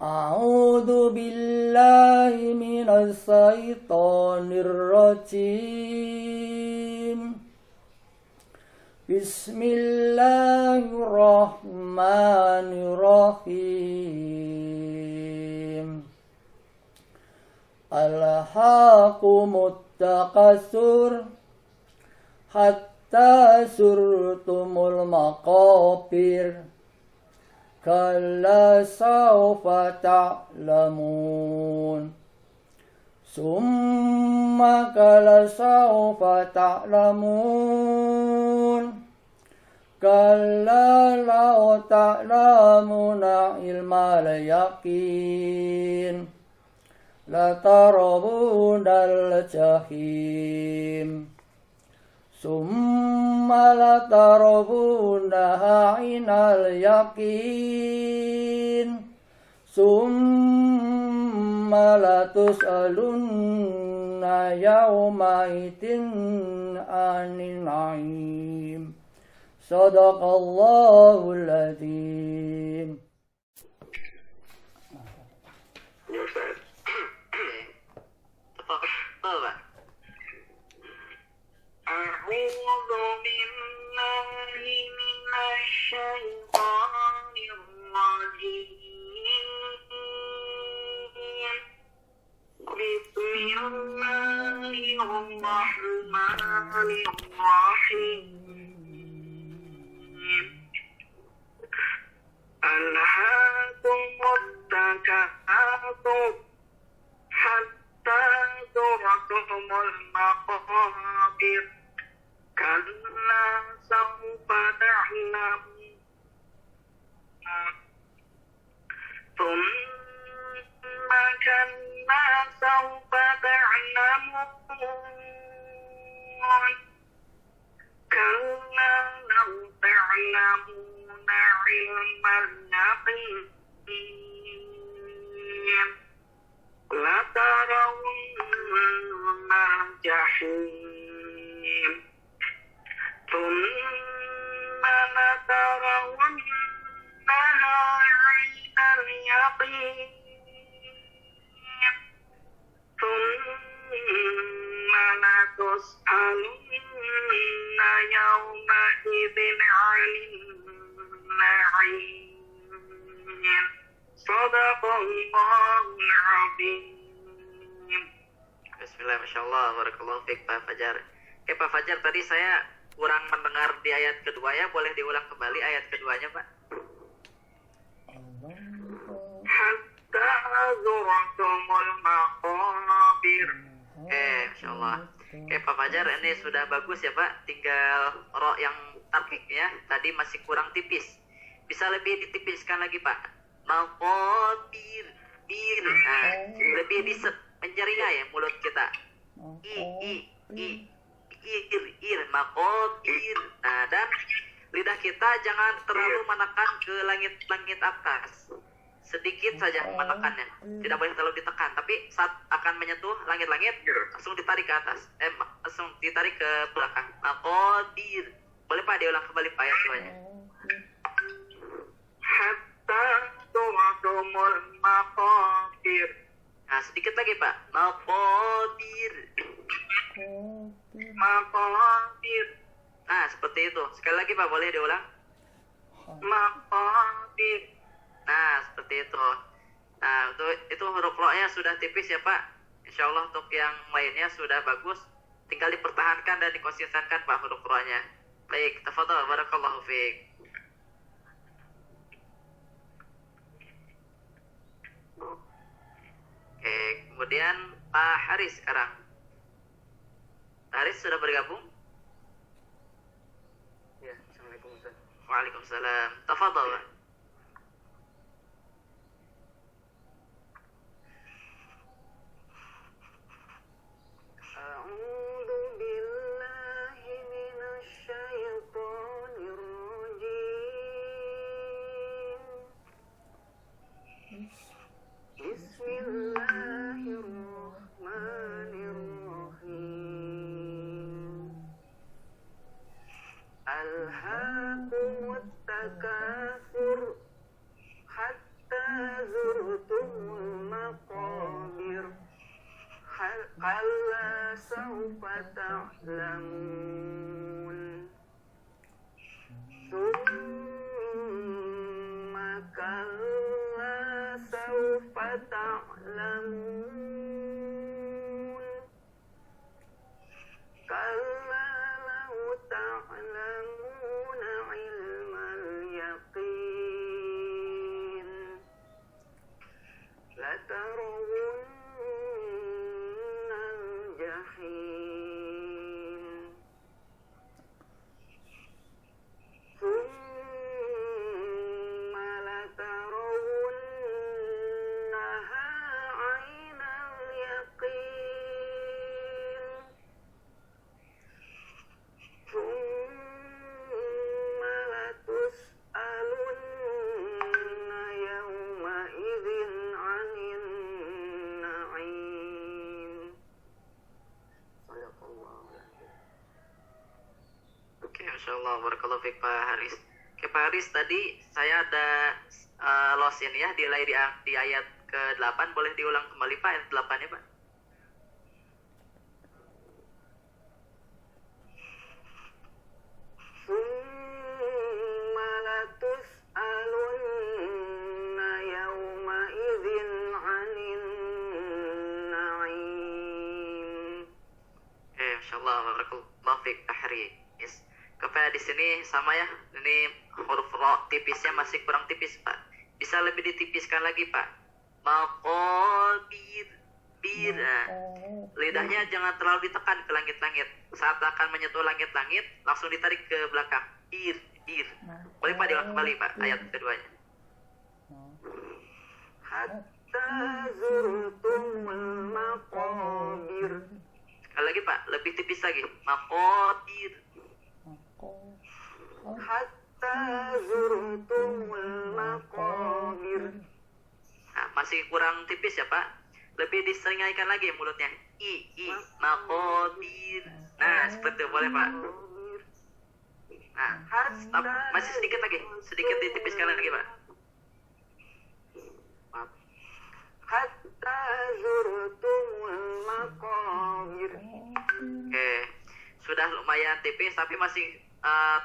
A'udzu billahi minas syaitonir rajim. Bismillahirrahmanirrahim. Alhaakumut takatsur hatta zurtumul maqabir. Kalla sawfa ta'lamun. Summa kalla sawfa ta'lamun. Kalla law ta'lamuna ilmal yaqin. Latarawunal jahim. Summa latarawunaha ainal yaqin. Summa latus'alunna yawma idzin 'anil na'im. Shadaqallahul adzim. أعوذ بالله من الشيطان الرجيم. بسم الله الرحمن الرحيم. ألهاكم التكاثر حتى زرتم المقابر. كلا سوف تعلمون ثم كلا سوف تعلمون. كلا لو تعلمون علم اليقين لترون الجحيم ثم لترونها عين اليقين ثم لتسألن يومئذ عن النعيم. صدق الله العظيم. Bismillah, Masya Allah, Barakallahu fiik Pak Fajar. Pak Fajar, tadi saya kurang mendengar di ayat kedua ya, boleh diulang kembali ayat keduanya Pak? Hatta zurtumul maqabir. Masya Allah. Pak Fajar, ini sudah bagus ya Pak, tinggal ro yang tarkik ya, tadi masih kurang tipis. Bisa lebih ditipiskan lagi Pak. Maqabir, bir, lebih menjeringan ya mulut kita. Ir, maqabir. Nah, dan lidah kita jangan terlalu menekan ke langit atas. Sedikit saja menekannya. Tidak boleh terlalu ditekan, tapi saat akan menyentuh langit-langit langsung ditarik ke atas. Langsung ditarik ke belakang. Maqabir. Boleh Pak diulang kembali Pak ayat keduanya. Hatta zurtumul maqabir. Nah, sedikit lagi Pak. Maqabir. Maqabir. Nah, seperti itu. Sekali lagi Pak, boleh diulang? Maqabir. Nah, seperti itu. Nah, itu huruf ro-nya sudah tipis ya Pak. Insya Allah untuk yang lainnya sudah bagus. Tinggal dipertahankan dan dikonsistenkan Pak huruf ro-nya. Baik, tafadhal, barakallahu fiik. Oke, kemudian Pak Haris sekarang. Pak Haris sudah bergabung? Ya, Assalamualaikum Ustaz. Waalaikumsalam. Tafadhal Pak. A'udzu billahi minasy syaithanir rajim. Bismillahirrahmanirrahim. Alhaakumut takatsur المقابر كلا سوف تعلمون ثم كلا سوف تعلمون كلا لو تعلمون علم اليقين لترون الجحيم ثم لترونها عين اليقين ثم لتسألن يومئذ عن النعيم صدق الله العظيم. Oke, Masya Allah, barakallahu fiik Pak Haris. Oke Pak Haris, tadi saya ada loss ini ya, delay di ayat ke-8, boleh diulang kembali Pak, ayat 8 ya Pak? ثم لتسألن يومئذ عن النعيم. Masya Allah, barakallahu fiik Pak Haris. Kepada di sini sama ya, ini huruf ro tipisnya masih kurang tipis Pak. Bisa lebih ditipiskan lagi Pak. Maqabir, bir. Nah, lidahnya jangan terlalu ditekan ke langit-langit. Saat akan menyentuh langit-langit, langsung ditarik ke belakang. Bir, bir. Boleh Pak diulang kembali Pak ayat keduanya. Hatta zurtumul maqabir. Sekali lagi Pak, lebih tipis lagi. Maqabir. Hatta zurtumul maqabir. Nah, masih kurang tipis ya Pak. Lebih diseringaikan lagi mulutnya. Maqabir. Nah, seperti itu boleh Pak. Nah, stop. Masih sedikit lagi. Sedikit ditipiskan lagi Pak. Hatta zurtumul maqabir. Oke. Sudah lumayan tipis tapi masih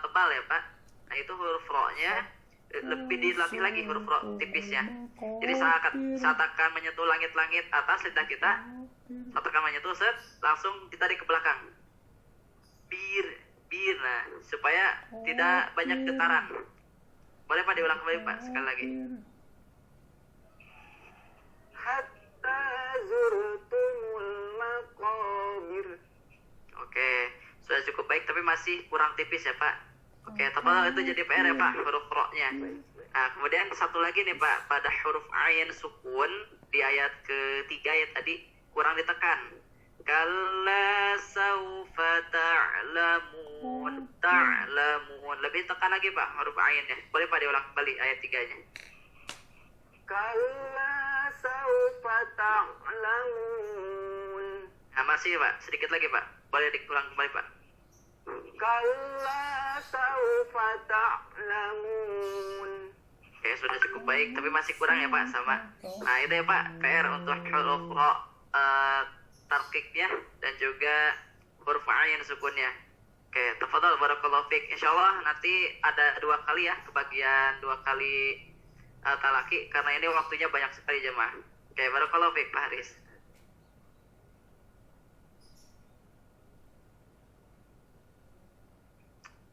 tebal ya Pak. Nah, itu huruf ro-nya lebih dilatih lagi huruf ro tipisnya. Jadi saat akan menyentuh langit-langit atas lidah kita, saat akan menyentuh langsung ditarik ke belakang. Bir, nah, supaya tidak banyak getaran. Boleh Pak diulang kembali Pak sekali lagi. Hatta zurtumul maqabir. Oke, sudah cukup baik tapi masih kurang tipis ya Pak. Oke, tebal itu jadi PR ya Pak, huruf ro-nya. Nah, kemudian satu lagi nih Pak, pada huruf ain sukun di ayat ketiga ya tadi kurang ditekan. Kalla saufa ta'lamun. Lebih tekan lagi Pak huruf ainnya. Boleh Pak diulang kembali ayat 3-nya. Kalla saufa ta'lamun. Nah, masih Pak, sedikit lagi Pak. Boleh diulang kembali Pak. Kalla saufa ta'lamun. Oke, sudah cukup baik, tapi masih kurang ya Pak sama. Nah, itu ya Pak, PR untuk huruf ro tarkiknya dan juga huruf ain sukunnya. Oke, tafadhol barakallahu fiik. Insyaallah nanti ada 2 kali ya, kebagian 2 kali talaki karena ini waktunya banyak sekali jemaah. Oke, barakallahu fiik Pak Haris.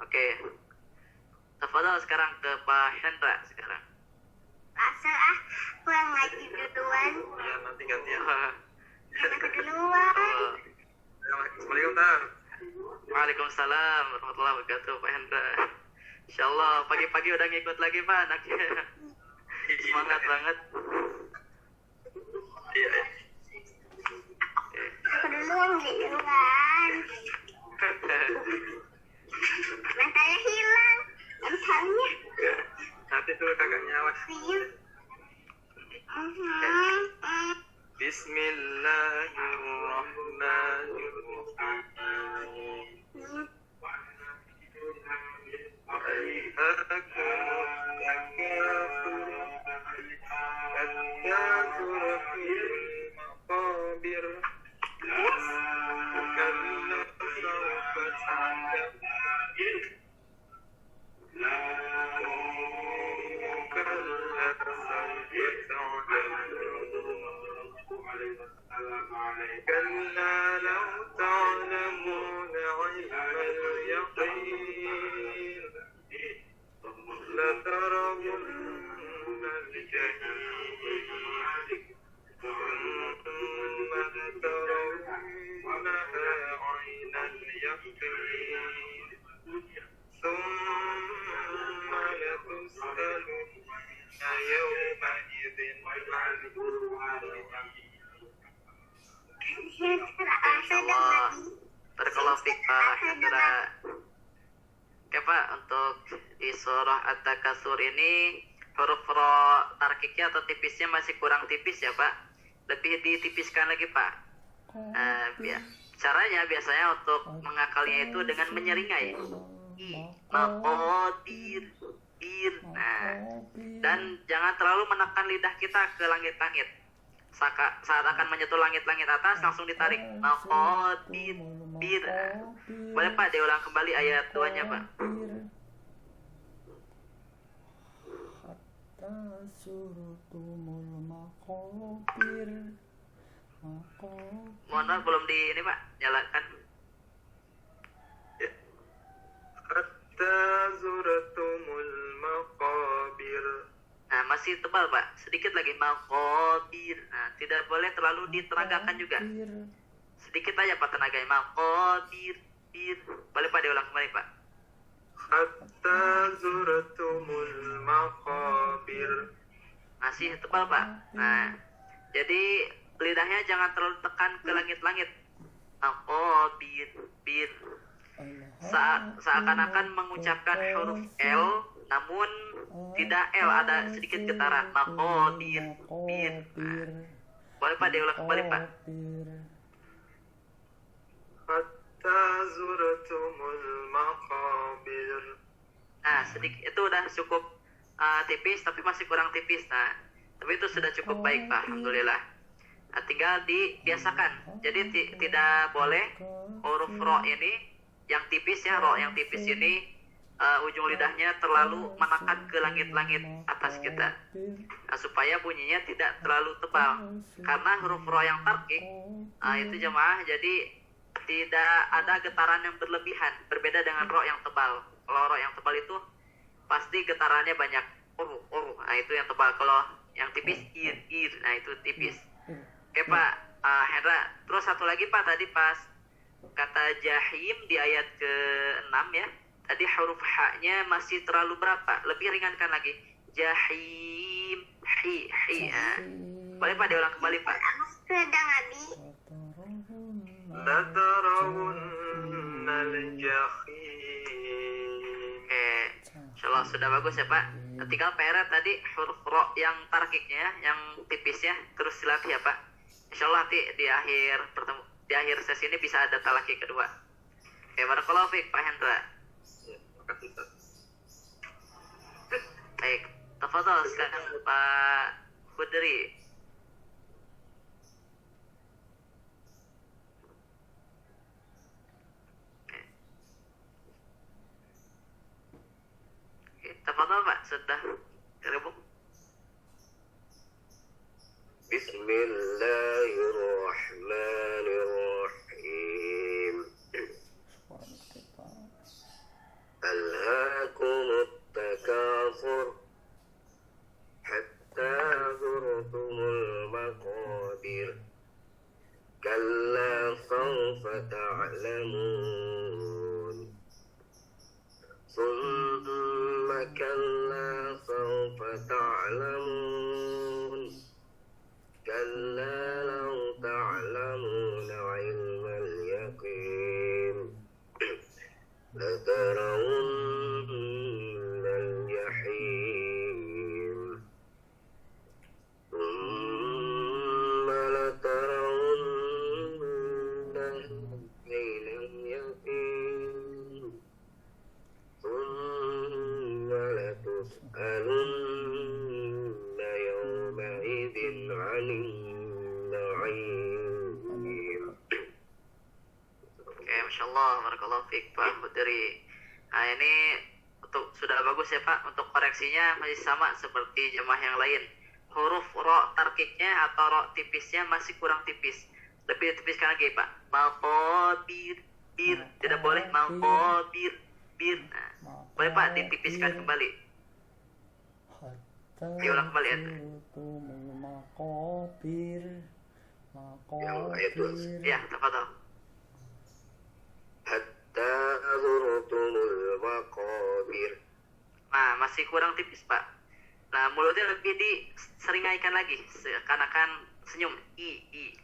Oke. Tafadhol sekarang ke Pak Hendra sekarang. Asal pulang ngaji duluan. Ya, nanti gantian. Aku duluan. Assalamualaikum, Tan. Waalaikumsalam warahmatullahi wabarakatuh Pak Hendra. Insyaallah pagi-pagi udah ngikut lagi Pak anaknya. Semangat banget. Iya. Aku duluan duluan. Matanya hilang. Misalnya. Nanti dulu kakaknya awas. Iya. Bismillahirrahmanirrahim. Alhaakumut takatsur hatta كلا لو تعلمون علم اليقين لترون الجحيم ثم لترونها عين اليقين ثم لتسألن يومئذ عن Insyaallah. Barakallahu fiik Pak Hendra. Oke Pak, untuk di surah At-Takatsur ini huruf ro tarkiknya atau tipisnya masih kurang tipis ya Pak. Lebih ditipiskan lagi Pak. Caranya biasanya untuk mengakalnya itu dengan menyeringai. Maqadir, dir. Nah, dan jangan terlalu menekan lidah kita ke langit-langit. Saat akan menyentuh langit-langit atas langsung ditarik. Maqadir, bir. Boleh Pak diulang kembali ayat 2-nya Pak. Hatta surtumul maqabir. Mohon maaf belum di ini Pak, nyalakan. حتى زرتم المقابر. Nah, masih tebal Pak, sedikit lagi maqabir. Nah, tidak boleh terlalu ditenagakan juga. Sedikit aja Pak tenaganya. Maqabir, bir. Boleh Pak diulang kembali Pak. حتى زرتم المقابر. Masih tebal Pak. Nah, jadi lidahnya jangan terlalu tekan ke langit-langit. Maqabir, bir. Seakan-akan mengucapkan huruf L namun tidak L, ada sedikit getaran. Maqadir, bir. Nah, boleh Pak diulang kembali Pak. حتى زرتم المقابر. Nah, sedikit itu udah cukup tipis tapi masih kurang tipis. Nah, tapi itu sudah cukup baik Pak, alhamdulillah. Nah, tinggal dibiasakan. Jadi tidak boleh huruf ro ini yang tipis ya, ro yang tipis ini ujung lidahnya terlalu menekan ke langit-langit atas kita. Nah, supaya bunyinya tidak terlalu tebal. Karena huruf ro yang tarkik itu jemaah, jadi tidak ada getaran yang berlebihan. Berbeda dengan ro yang tebal. Kalau ro yang tebal itu pasti getarannya banyak. Nah itu yang tebal. Kalau yang tipis ir. Nah itu tipis. Oke Pak Hendra. Terus satu lagi Pak, tadi pas kata jahim di ayat ke-6 ya. Tadi huruf H-nya masih terlalu berapa? Lebih ringankan lagi. Jahim, hi. Nah, boleh Pak diulang kembali Pak. Sedang Abi. لترون الجحيم. Insyaallah sudah bagus ya Pak. Nah, tinggal PR tadi huruf ro yang tarkiknya, yang tipisnya terus dilatih ya Pak. Insyaallah nanti di akhir sesi ini bisa ada talaki kedua. Barakallahu fiik Pak Hendra. Makasih Ustaz. Baik, tafadhol sekarang Pak Khudri. Tafadhol Pak, sudah terhubung. Bismillahirrahmanirrahim. Alhaakumut takatsur hatta zurtumul maqabir. Kalla sawfa ta'lamun. ثم كلا سوف تعلمون كلا لو تعلمون علم اليقين لترون الجحيم ثم لترون عين اليقين ثم لتسألن يومئذ عن النعيم. Masya Allah, barakallahu fiik Pak Khudri. Nah ini sudah bagus ya Pak. Untuk koreksinya masih sama seperti jemaah yang lain. Huruf ro tarkiknya atau ro tipisnya masih kurang tipis. Lebih tipiskan lagi Pak. Maqabir, bir, tidak boleh maqabir, bir. Nah, boleh Pak ditipiskan kembali. Hatta Diulang kembali ya. zurtumul maqabir. Yang ayat dua. Maqabir. Ya, tafadhol. Hatta zurtumul maqabir. Nah, masih kurang tipis Pak. Nah, mulutnya lebih diseringaikan lagi, seakan-akan senyum.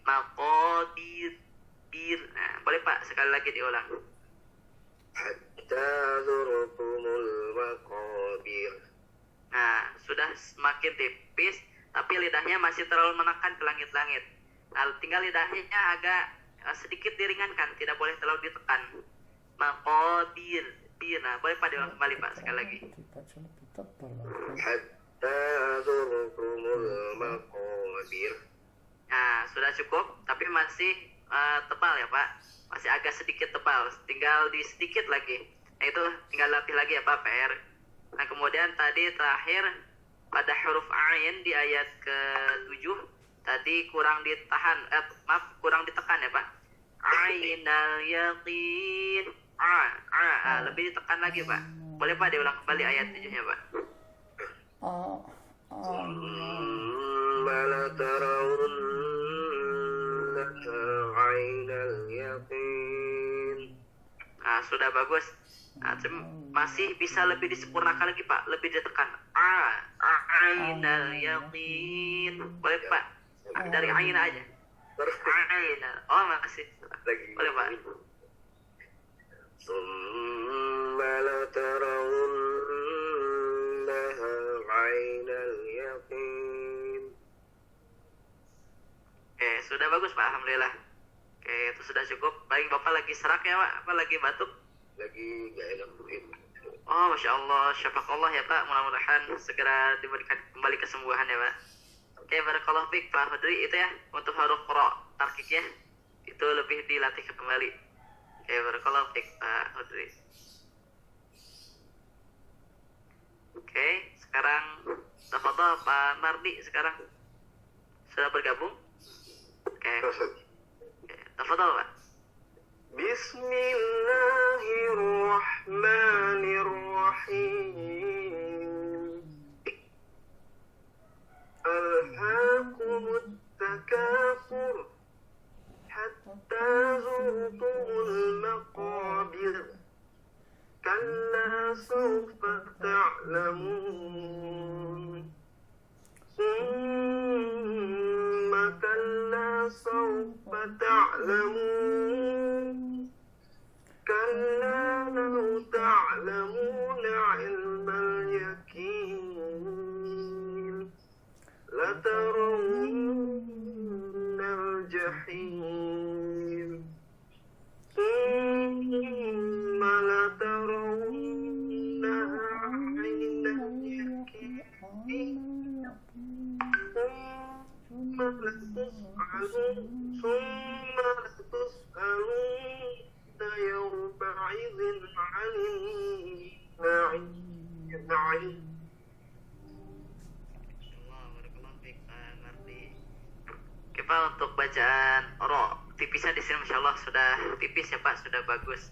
Maqabir, bir. Nah, boleh Pak sekali lagi diulang. Hatta zurtumul maqabir. Nah, sudah semakin tipis, tapi lidahnya masih terlalu menekan ke langit-langit. Nah, tinggal lidahnya agak sedikit diringankan, tidak boleh terlalu ditekan. Maqabir, bir. Nah, boleh Pak diulang kembali Pak sekali lagi. Dibaca lebih tebal. Hatta zurtumul maqabir. Nah, sudah cukup, tapi masih tebal ya Pak. Masih agak sedikit tebal, tinggal di sedikit lagi. Nah, itu tinggal latih lagi ya Pak, PR. Nah, kemudian tadi terakhir pada huruf ain di ayat ke-7 tadi kurang ditahan, kurang ditekan ya Pak. Ainal yaqin. Lebih ditekan lagi Pak. Boleh Pak diulang kembali ayat 7-nya Pak. Bala tarawunnaha ainal yaqin. Nah, sudah bagus. Nah, masih bisa lebih disempurnakan lagi Pak, lebih ditekan. Ainal yaqin. Boleh Pak? Dari ain aja. Ainal. Oh, masih. Boleh Pak. Summa la tarawunnaha ainal yaqin. Oke, sudah bagus Pak, alhamdulillah. Oke, itu sudah cukup. Baik, Bapak lagi serak ya Pak? Apa lagi batuk? Lagi gak enak mungkin. Oh, Masya Allah, syafakallah ya Pak. Mudah-mudahan segera diberikan kembali kesembuhan ya Pak. Oke, barakallahu fiik Pak Hudri. Itu ya, untuk huruf ro tarkiknya. Itu lebih dilatih kembali. Oke, barakallahu fiik Pak Hudri. Oke, sekarang tafadhol Pak Mardi sekarang. Sudah bergabung? Oke, tafadhol Pak. Bismillahirrahmanirrahim. Alhaakumut takatsur hatta zurtumul maqabir. Kalla sawfa ta'lamun. Summa kalla sawfa ta'lamun. كلا لو تعلمون علم اليقين لترون الجحيم ثم لترونها عين اليقين ثم لتسألون يومئذ عن النعيم. Oke Pak, untuk bacaan ro tipisnya di sini Masya Allah sudah tipis ya Pak, sudah bagus.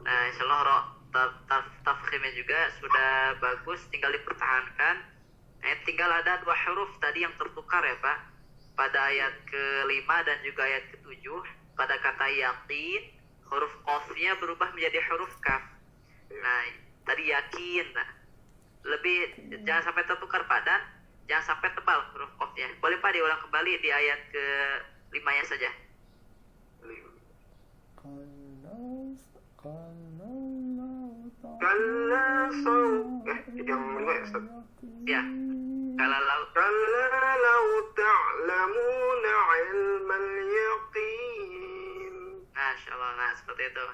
Nah, Insya Allah ro tafkhimnya juga sudah bagus, tinggal dipertahankan. Nah, tinggal ada 2 huruf tadi yang tertukar ya Pak, pada ayat ke-5 dan juga ayat ke-7. Pada kata yakin, huruf qafnya berubah menjadi huruf kaf. Nah, tadi yakin. Nah, lebih jangan sampai tertukar Pak, dan jangan sampai tebal huruf qafnya. Boleh Pak diulang kembali di ayat ke-5-nya saja. Kalla yang lima ya Ustaz. Ya. Kalla law ta'lamuna ilmal yaqin. Masya Allah, nah seperti itu.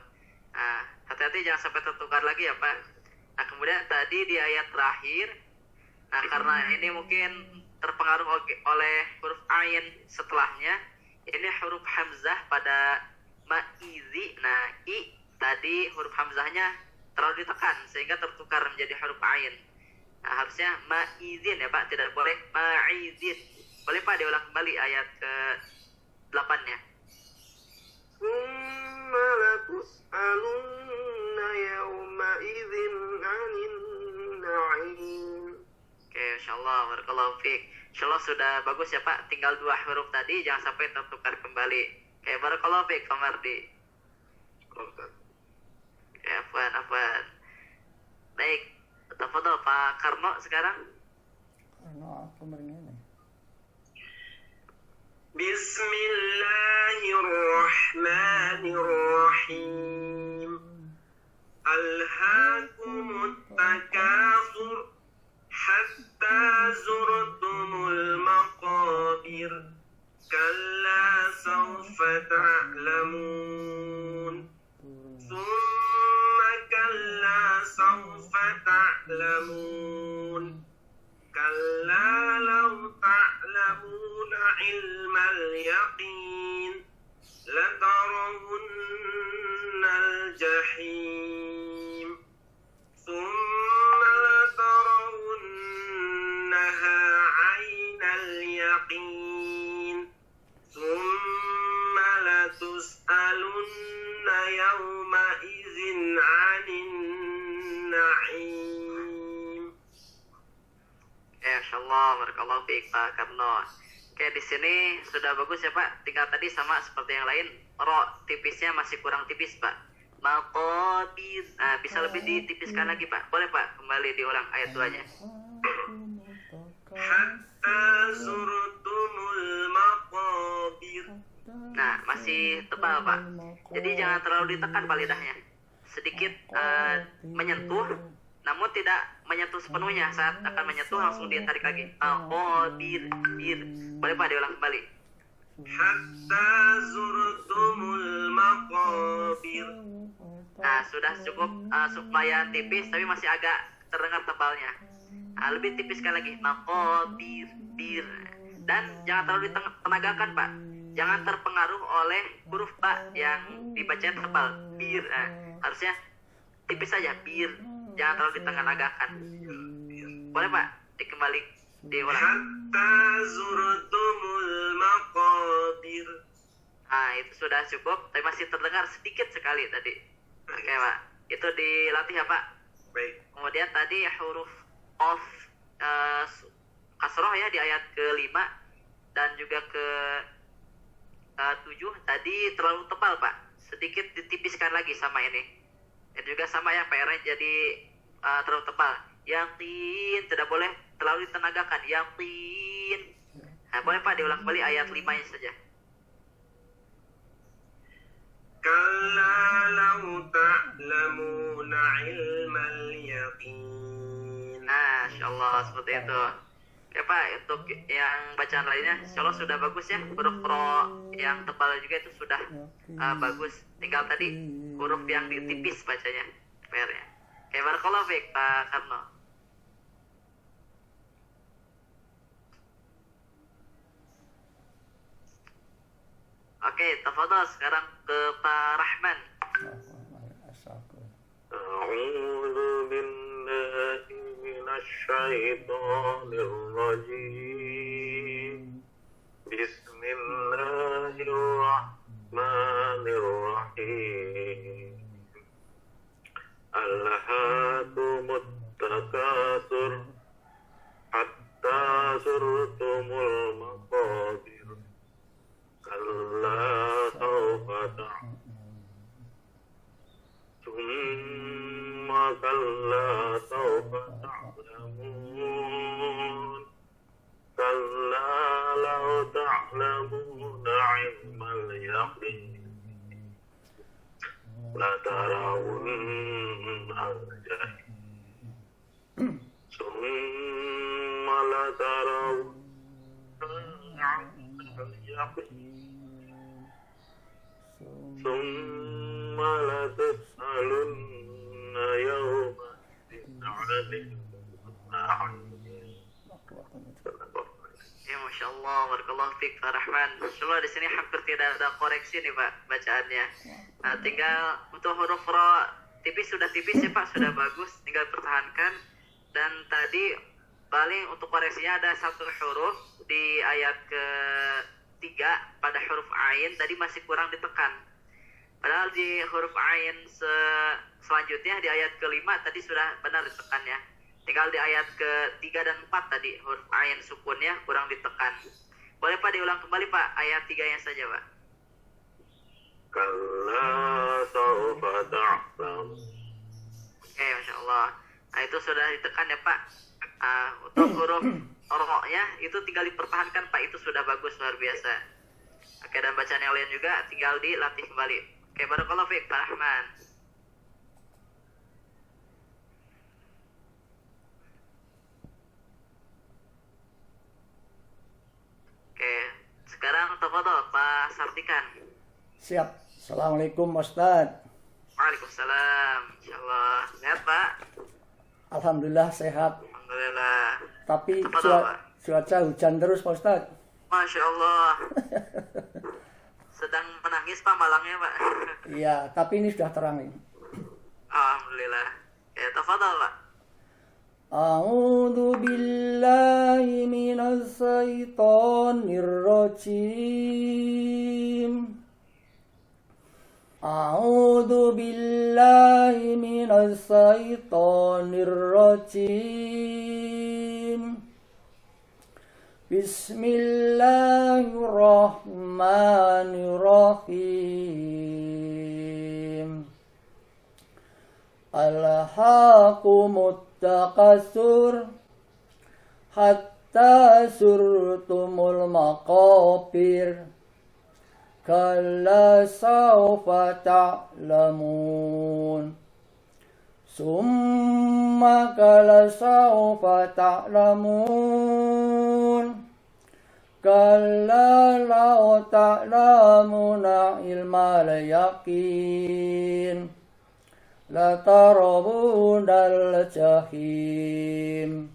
Nah, hati-hati jangan sampai tertukar lagi ya Pak. Nah, kemudian tadi di ayat terakhir, nah karena ini mungkin terpengaruh oleh huruf ain setelahnya, ini huruf hamzah pada ma'izi. Nah, i tadi huruf hamzahnya terlalu ditekan sehingga tertukar menjadi huruf ain. Nah, harusnya ma'izin ya Pak, tidak boleh ma'izin. Boleh Pak diulang kembali ayat ke-8-nya. ثم لتسألن يومئذ عن النعيم. Oke, insyaallah, barakallahu fiik. Insyaallah sudah bagus ya Pak, tinggal 2 huruf tadi jangan sampai tertukar kembali. Oke, barakallahu fiik Pak Mardi. Oke, afwan. Baik, tafadhol Pak Karno sekarang. Karena aku bernyanyi. Bismillahirrahmanirrahim. Alhaakumut takatsur hatta zurtumul maqabir. Kalla sawfa ta'lamun. Thumma kalla sawfa ta'lamun. Kalla law ta'lamuna ilmal yaqin latarawunnal jahim. Thumma latarawunnaha 'ainal yaqin. Thumma latus'alunna yawma idzin 'anin na'im. Ya, insyaallah, barakallahu fiik Pak Karno. Oke, di sini sudah bagus ya Pak. Tinggal tadi sama seperti yang lain, ro tipisnya masih kurang tipis Pak. Maqabir. Nah, bisa lebih ditipiskan lagi Pak. Boleh Pak, kembali diulang ayat 2-nya. Hatta zurtumul maqabir. Nah, masih tebal Pak. Jadi jangan terlalu ditekan Pak lidahnya. Sedikit menyentuh, namun tidak menyentuh sepenuhnya. Saat akan menyentuh langsung ditarik lagi. Maqabir, bir. Boleh Pak diulang kembali. Hatta zurtumul maqabir. Nah, sudah cukup supaya tipis tapi masih agak terdengar tebalnya. Nah, lebih tipiskan lagi. Maqabir, bir. Dan jangan terlalu ditenagakan Pak. Jangan terpengaruh oleh huruf Pak yang dibaca tebal. Bir. Nah, harusnya tipis saja. Bir. Jangan terlalu ditenagakan. Boleh Pak dikembali diulang. Hatta zurtumul maqabir. Nah, itu sudah cukup tapi masih terdengar sedikit sekali tadi. Oke Pak, itu dilatih ya Pak. Baik. Kemudian tadi huruf of kasroh ya di ayat ke-5 dan juga ke-7 tadi terlalu tebal Pak. Sedikit ditipiskan lagi sama ini. Dan juga sama ya PR-nya jadi terlalu tebal. Yakin, tidak boleh terlalu ditenagakan. Yakin. Nah, boleh Pak diulang kembali ayat 5-nya saja. Kalla law ta'lamuna ilmal yaqin. Nah, insyaallah seperti itu. Oke Pak, untuk yang bacaan lainnya insyaallah sudah bagus ya. Huruf ro yang tebal juga itu sudah bagus. Tinggal tadi huruf yang ditipis bacanya PR-nya. Oke, barakallahu fiik Pak Karno. Oke, tafadhol sekarang ke Pak Rahman. A'udzu billahi minasy syaithanir rajim. Bismillahirrahmanirrahim. Alhaakumut takatsur hatta zurtumul maqabir. Kalla sawfa thumma kalla sawfa ta'lamun. Kalla law ta'lamuna 'ilmal yaqin la tarawunnal jahim. Thumma la tarawunnal yaqin. ثم لتسألن يومئذ عن النعيم. Ya, Masya Allah, barakallahu fiik Pak Rahman. Insyaallah di sini hampir tidak ada koreksi nih Pak bacaannya. Nah, tinggal untuk huruf ro tipis sudah tipis ya Pak, sudah bagus, tinggal pertahankan. Dan tadi paling untuk koreksinya ada satu huruf di ayat ke-3 pada huruf ain tadi masih kurang ditekan. Padahal di huruf ain selanjutnya di ayat kelima tadi sudah benar ditekan ya. Tinggal di ayat ke-3 dan 4 tadi huruf ain sukunnya kurang ditekan. Boleh Pak diulang kembali Pak ayat 3-nya saja Pak. Kalla sawfa ta'lam. Oke, Masya Allah. Nah itu sudah ditekan ya Pak. Untuk huruf ro-nya itu tinggal dipertahankan Pak, itu sudah bagus, luar biasa. Oke, dan bacaan yang lain juga tinggal dilatih kembali. Oke, barakallahu fiik Pak Rahman. Oke, sekarang tafadhol Pak Sartikan. Siap. Assalamualaikum Ustaz. Waalaikumsalam. Insyaallah sehat Pak. Alhamdulillah sehat. Alhamdulillah. Tapi Tafadhol, Pak. cuaca hujan terus Pak Ustaz. Masya Allah. Sedang menangis Pak malangnya Pak. Iya, tapi ini sudah terang ini. Alhamdulillah. Ya, tafadhol Pak. A'udzu billahi minas syaitonir rajim. A'udzu billahi minas syaitonir rajim. Bismillahirrahmanirrahim. Alhaakumut takatsur hatta surtumul maqabir. Kalla sawfa ta'lamun. Summa kalla sawfa ta'lamun. Kalla law ta'lamuna ilmal yaqin. Latarawunal jahim.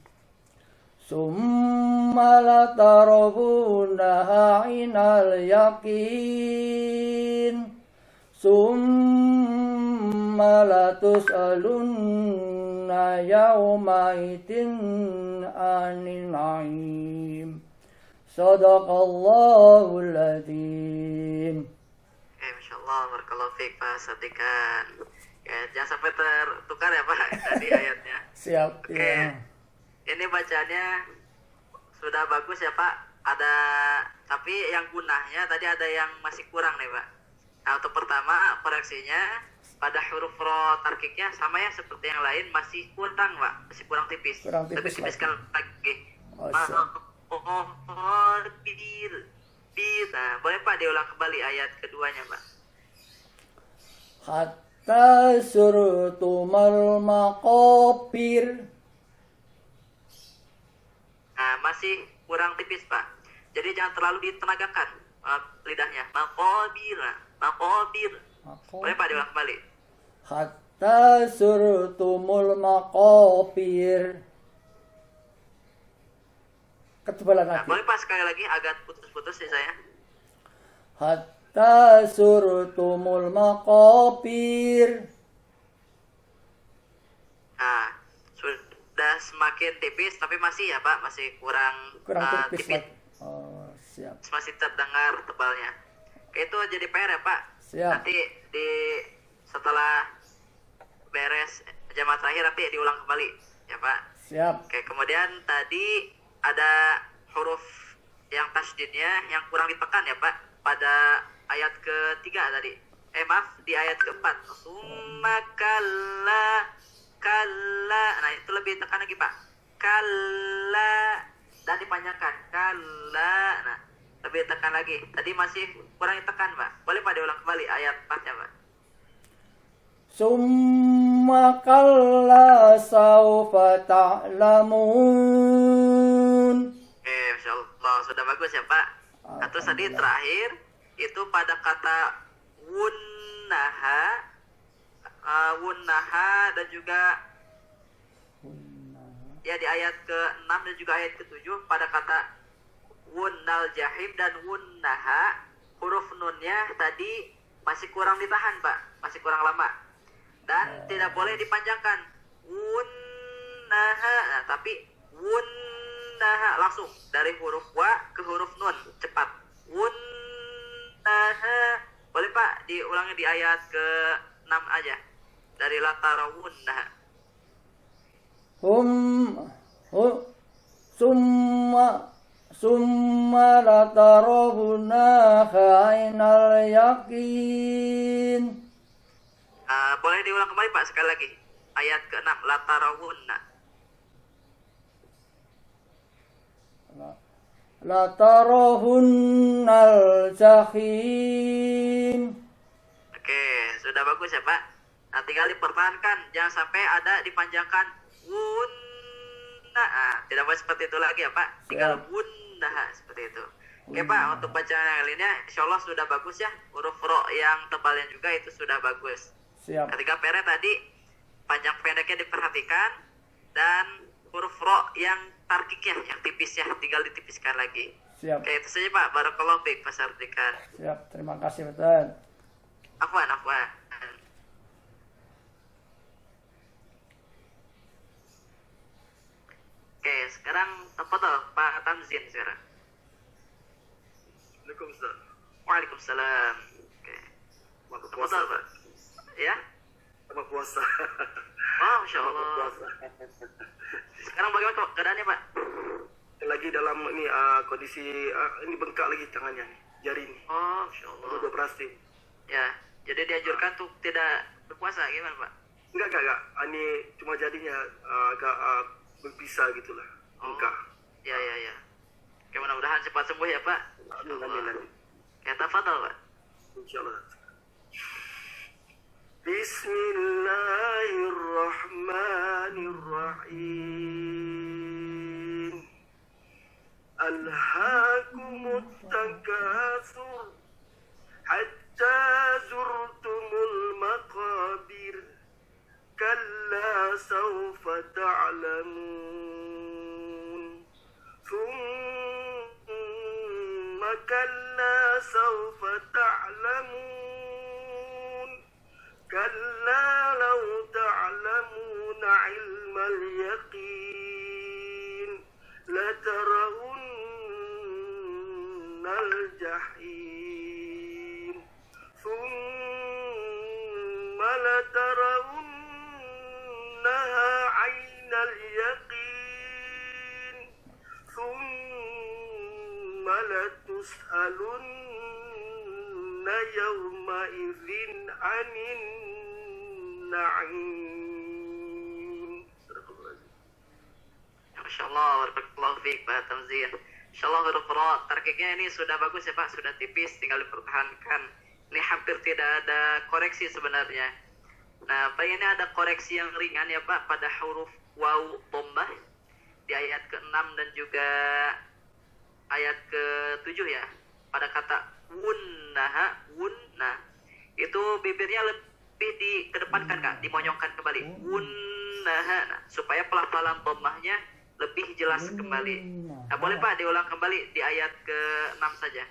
Summa latarawunaha inal yaqin. Summa latus'alunna yawma itin anin na'im. Sadaqallahul azim. Masya Allah, barakallahu fiik Pak Sartikan. Ya, jangan sampai tertukar ya Pak tadi ayatnya. Siap. Oke. Ya. Ini bacanya sudah bagus ya Pak. Tapi yang gunahnya tadi ada yang masih kurang nih Pak. Nah, untuk pertama koreksinya pada huruf ro tarkiknya sama ya seperti yang lain, masih kurang Pak, masih kurang tipis. Lebih tipiskan lagi. Nah, boleh Pak diulang kembali ayat keduanya Pak. Hatta surtumal maqabir. Nah, masih kurang tipis Pak. Jadi jangan terlalu ditenagakan lidahnya. Maqabir. Boleh Pak diulang kembali. Hatta surtumul maqabir. Ketebalan Nah, lagi. boleh Pak sekali lagi, agak putus-putus ya saya. Hatta surtumul maqabir. Nah, sudah semakin tipis tapi masih ya Pak, masih kurang Tipis tipis. lagi. Oh, siap. Masih terdengar tebalnya. Oke, itu jadi PR ya Pak. Siap. Nanti setelah beres jamaah terakhir nanti diulang kembali ya Pak. Siap. Oke, kemudian tadi ada huruf yang tasdidnya yang kurang ditekan ya Pak pada ayat ketiga tadi. Maaf, di ayat keempat. Summa kalla. Nah itu lebih tekan lagi Pak. Kalla dan dipanjangkan. Kalla. Nah lebih tekan lagi. Tadi masih kurang ditekan Pak. Boleh Pak diulang kembali ayat 4-nya Pak. Summa kalla sawfa ta'lamun. Masya Allah, sudah bagus ya Pak. Atau tadi terakhir itu pada kata wunnaha, dan juga ya di ayat ke-6 dan juga ayat ke-7 pada kata wunnal jahim dan wunnaha, huruf nunnya tadi masih kurang ditahan Pak, masih kurang lama dan tidak boleh dipanjangkan wunnaha. Nah, tapi wunnaha langsung dari huruf wa ke huruf nun cepat. Wunnaha. Boleh Pak diulangi ulang di ayat ke-6 aja. Dari latarawunna. Summa latarawunnaha ainal yakin. Boleh diulang kembali Pak sekali lagi. Ayat ke-6 latarawunna. Latarawunnal jahim. Oke, sudah bagus ya Pak. Nah, tinggal dipertahankan, jangan sampai ada dipanjangkan wunna. Tidak boleh seperti itu lagi ya Pak. Tinggal wunna seperti itu. Oke Pak, untuk bacaan yang lainnya insya Allah sudah bagus ya. Huruf ro yang tebalnya juga itu sudah bagus. Siap. Ketika pere tadi panjang pendeknya diperhatikan dan huruf ro yang tarkiknya, yang tipisnya tinggal ditipiskan lagi. Siap. Oke, itu saja Pak. Barakallahu fiik Pak Sardikan. Siap. Terima kasih Ustaz. Afwan. Oke, sekarang tafadhol Pak Tamzin sekarang. Waalaikumsalam. Waalaikumsalam. Oke. Selamat puasa, Tafadhol Pak. Ya? Selamat puasa. Oh, Masya Allah. Puasa. Sekarang bagaimana keadaannya Pak? Lagi dalam ini kondisi ini bengkak lagi tangannya nih, jari nih. Oh, Masya Allah. Baru operasi. Ya, jadi dianjurkan untuk tidak berpuasa gimana Pak? Enggak. Ini cuma jadinya agak berpisah gitulah. Bengkak. Ya. Oke, mudah-mudahan cepat sembuh ya Pak. Amin. Ya, tafadhol Pak. Insyaallah. Bismillahirrahmanirrahim. Alhaakumut takatsur hatta zurtumul maqabir. Kalla sawfa ta'lamun. Thumma kalla sawfa ta'lamun. Kalla law ta'lamuna 'ilmal yaqin latarawunnal jahim. Thumma latarawunnaha 'ainal yaqin. Thumma latus'alunna yawma idzin 'anin na'im. Masya Allah, barakallahu fiik Pak Tamzin. Insya Allah huruf ro tarkiknya ini sudah bagus ya Pak, sudah tipis, tinggal dipertahankan. Ini hampir tidak ada koreksi sebenarnya. Nah, Pak ini ada koreksi yang ringan ya Pak pada huruf waw dhammah di ayat ke-6 dan juga ayat ke-7 ya. Pada kata wunnaha, wunna itu bibirnya lebih dikedepankan Kak, dimonyongkan kembali. Wunnaha, nah, supaya pelafalan dhammahnya lebih jelas kembali. Nah, boleh Pak diulang kembali di ayat ke-6 saja.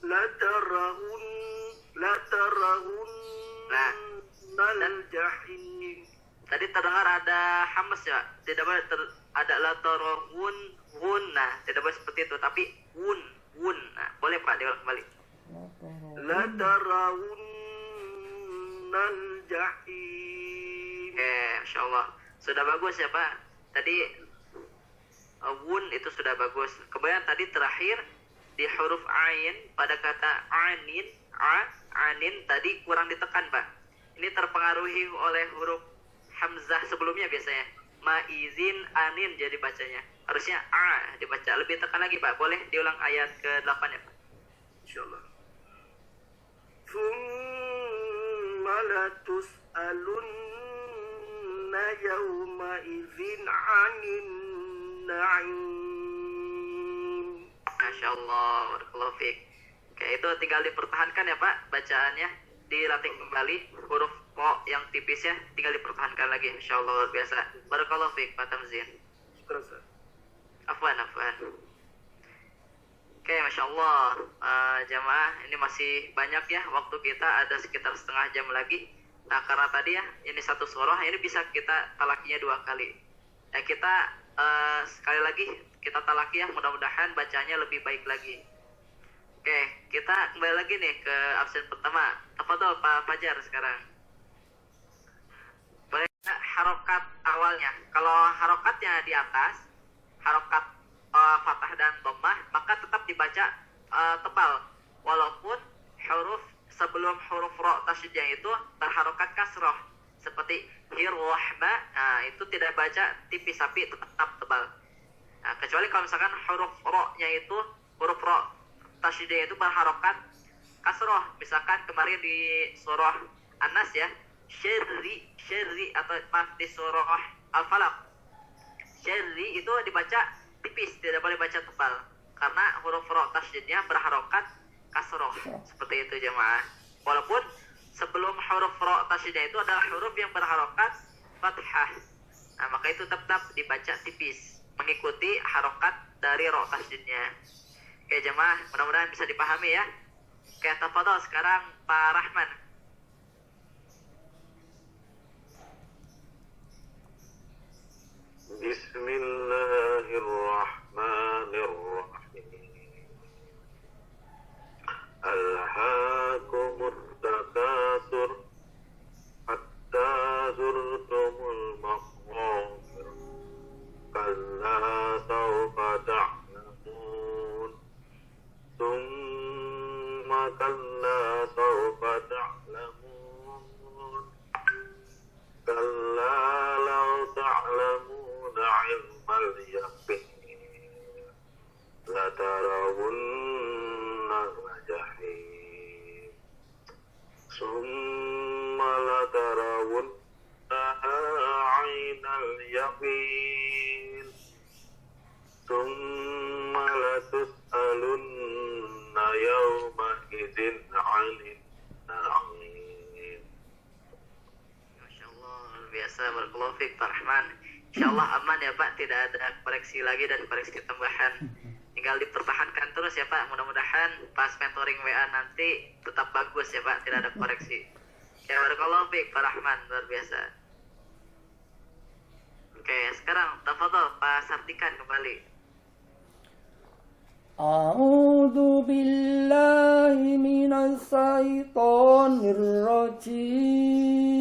Latarawunnal jahim. Tadi terdengar ada hamas ya, tidak boleh ada latarawun wun, nah tidak boleh seperti itu, tapi wun. Nah, boleh Pak diulang kembali. Latarawunnal jahim. Masya Allah, sudah bagus ya Pak. Tadi wun itu sudah bagus. Kemudian tadi terakhir di huruf ain pada kata anin, anin tadi kurang ditekan Pak. Ini terpengaruhi oleh huruf hamzah sebelumnya biasanya. Maizin anin jadi bacanya. Harusnya a dibaca. Lebih tekan lagi Pak. Boleh diulang ayat ke-8 ya Pak. Insyaallah. Tsumma latus'alunna yawma idzin 'anin na'im. Masya Allah, barakallahu fiik. Oke, itu tinggal dipertahankan ya Pak bacaannya. Dilatih kembali huruf ko yang tipisnya tinggal dipertahankan lagi. Insya Allah luar biasa. Barakallahu fiik Pak Tamzin. Syukran. Afwan. Oke, Masya Allah. Jamaah, ini masih banyak ya waktu kita, ada sekitar setengah jam lagi. Nah, karena tadi ya ini satu surah, ini bisa kita talakinya 2 kali. Kita sekali lagi kita talaki ya, mudah-mudahan bacanya lebih baik lagi. Oke, kita kembali lagi nih ke absen pertama. Tafadhol Pak Fajar sekarang. Boleh nggak harokat awalnya? Kalau harokatnya di atas, harokat fathah dan dhammah, maka tetap dibaca tebal. Walaupun huruf sebelum huruf ro tasydidnya itu berharokat kasroh. Seperti hirwahma, nah itu tidak baca tipis tapi tetap tebal. Nah, kecuali kalau misalkan huruf ro-nya itu, huruf ro tasydidnya itu berharokat kasroh. Misalkan kemarin di surah An-Nas ya, syarri atau maaf di surah Al-Falaq. Syarri itu dibaca tipis, tidak boleh baca tebal karena huruf ro tasydidnya berharokat kasroh. Seperti itu jemaah. Walaupun sebelum huruf ro tasydidnya itu adalah huruf yang berharokat fathah. Nah, maka itu tetap dibaca tipis mengikuti harokat dari ro tasydidnya. Oke jemaah, mudah-mudahan bisa dipahami ya. Oke, tafadhol sekarang Pak Rahman. Bismillahirrahmanirrahim. Alhaakumut takatsur hatta zurtumul maqabir. Kalla sawfa ta'lamun. Tsumma kalla sawfa ta'lamun. Kalla law ta'lamuna 'ilmal yaqin latarawunna al-jahim. Summa latarawunnaha 'ainal yaqin. Summa latus'alunna yawma idzin 'anil na'im. Masya Allah, luar biasa. Barakallahu fiik Pak Rahman. Insyaallah aman ya Pak, tidak ada koreksi lagi dan koreksi tambahan. Tinggal dipertahankan terus ya Pak. Mudah-mudahan pas mentoring WA nanti tetap bagus ya Pak, tidak ada koreksi. Ya barakallahu fiik Pak Rahman, luar biasa. Oke, sekarang tafadhol Pak Sartikan kembali. A'udzu billahi minas syaitonir rajim.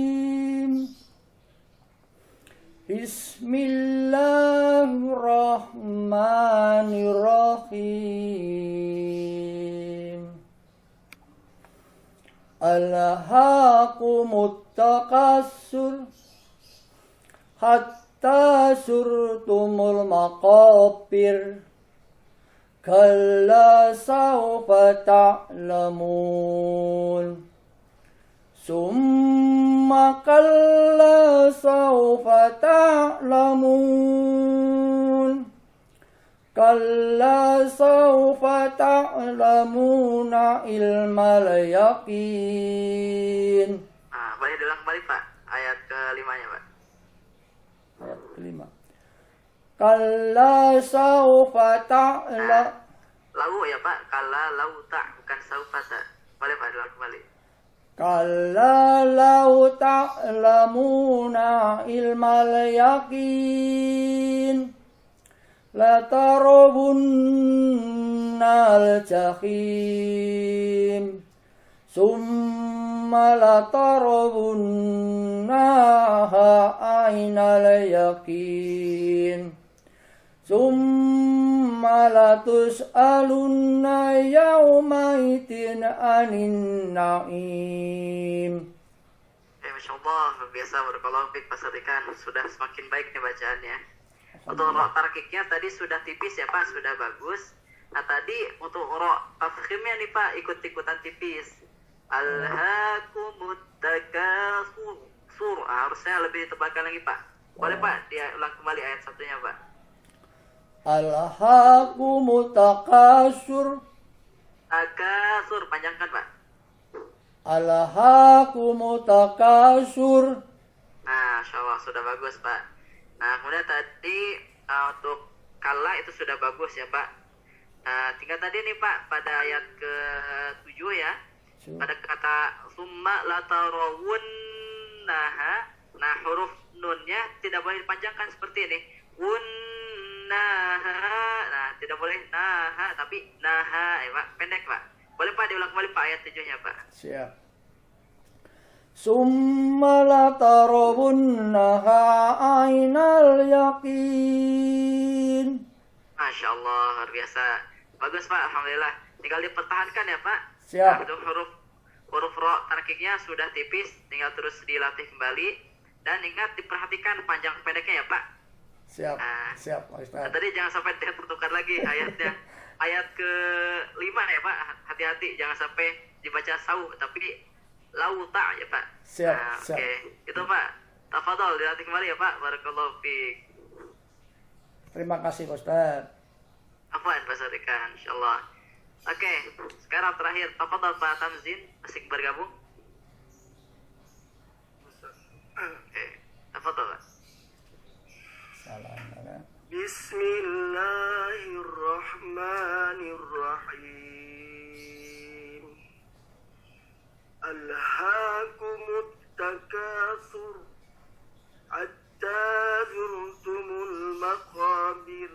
Bismillahirrahmanirrahim. Alhaakumut takatsur hatta zurtumul maqabir. Kalla sawfa ta'lamun. Summa kalla sawfa ta'lamun. Kalla sawfa ta'lamuna ilmal yaqin. Boleh diulang kembali Pak, ayat ke-5-nya Pak. Ayat kelima. Kalla sawfa Lau ya Pak, kalla lau tak, bukan saufa tak. Boleh Pak, diulang kembali. Kalla law ta'lamuna ilmal yaqin latarawunnal jahim summa latarawunnaha ainal yaqin summa latus'alunna yawmaitin anin na'im. Masya Allah, luar biasa. Barakallahu fiik Pak Sartikan. Sudah semakin baik nih bacaannya. Untuk ro tarkiknya tadi sudah tipis ya Pak, sudah bagus. Nah tadi untuk ro tafkhimnya nih Pak, ikut-ikutan tipis. Alhaakumut takatsur. Harusnya lebih ditebalkan lagi Pak. Boleh Pak, dia ulang kembali ayat satunya Pak. Alhaakumut takatsur. Takatsur, panjangkan Pak. Alhaakumut takatsur. Nah, insyaallah sudah bagus Pak. Nah, kemudian tadi untuk kala itu sudah bagus ya Pak. Nah, tinggal tadi nih Pak pada ayat ke-7 ya. Pada kata summa latarawunnaha. Nah, huruf nunnya tidak boleh dipanjangkan seperti ini. Unnaha. Nah, tidak boleh naha tapi naha ya Pak. Pendek Pak. Boleh Pak diulang kembali Pak ayat 7-nya Pak. Siap. Summa latarawunnaha ainal yaqin. Masya Allah, luar biasa. Bagus Pak, Alhamdulillah. Tinggal dipertahankan ya Pak. Siap. Untuk huruf ro tarkiknya sudah tipis, tinggal terus dilatih kembali. Dan ingat diperhatikan panjang pendeknya ya Pak. Siap. Nah, Siap, Pak Nah, Ustaz. tadi jangan sampai tertukar lagi ayatnya. Ayat ke-5 ya Pak, hati-hati jangan sampai dibaca sau, tapi lauta ya Pak. Siap, Nah, siap. Oke, itu Pak. Tafadhol dilatih kembali ya Pak. Barakallahu fiik. Terima kasih Pak Ustaz. Afwan Pak Sadikan, insyaallah. Oke, sekarang terakhir tafadhol Pak Tamzin, asik bergabung. Oke, tafadhol Pak. Salam. Bismillahirrahmanirrahim. Alhaakumut takasur hatta zurtumul maqabir.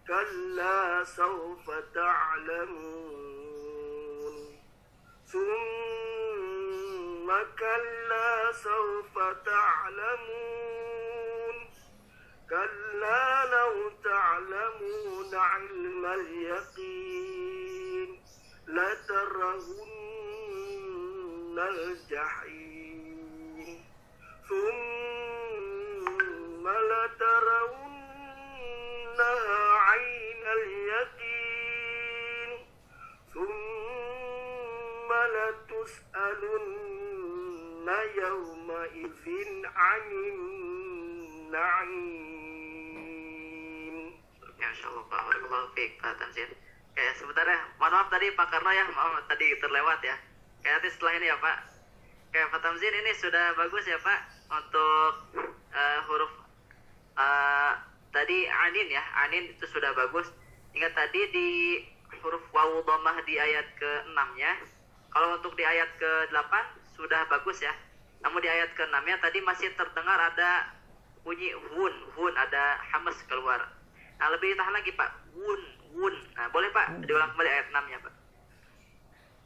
Kalla sawfa ta'lamun. Thumma kalla sawfa ta'lamun. كلا لو تعلمون علم اليقين لترون الجحيم ثم لترونها عين اليقين ثم لتسألن يومئذ عن النعيم. Masya Allah Pak, barakallahu fiik Pak Tamzin. Oke, sebentar ya, mohon maaf tadi Pak Karno ya, maaf tadi terlewat ya. Oke, nanti setelah ini ya Pak. Oke, Pak Tamzin ini sudah bagus ya Pak untuk huruf tadi anin ya, anin itu sudah bagus. Ingat tadi di huruf wawu dhammah di ayat ke-6-nya. Kalau untuk di ayat ke-8 sudah bagus ya. Namun di ayat ke-6-nya tadi masih terdengar ada bunyi hun, ada hamas keluar. Nah, lebih ditahan lagi Pak. Wun. Nah, boleh Pak diulang kembali ayat 6-nya Pak.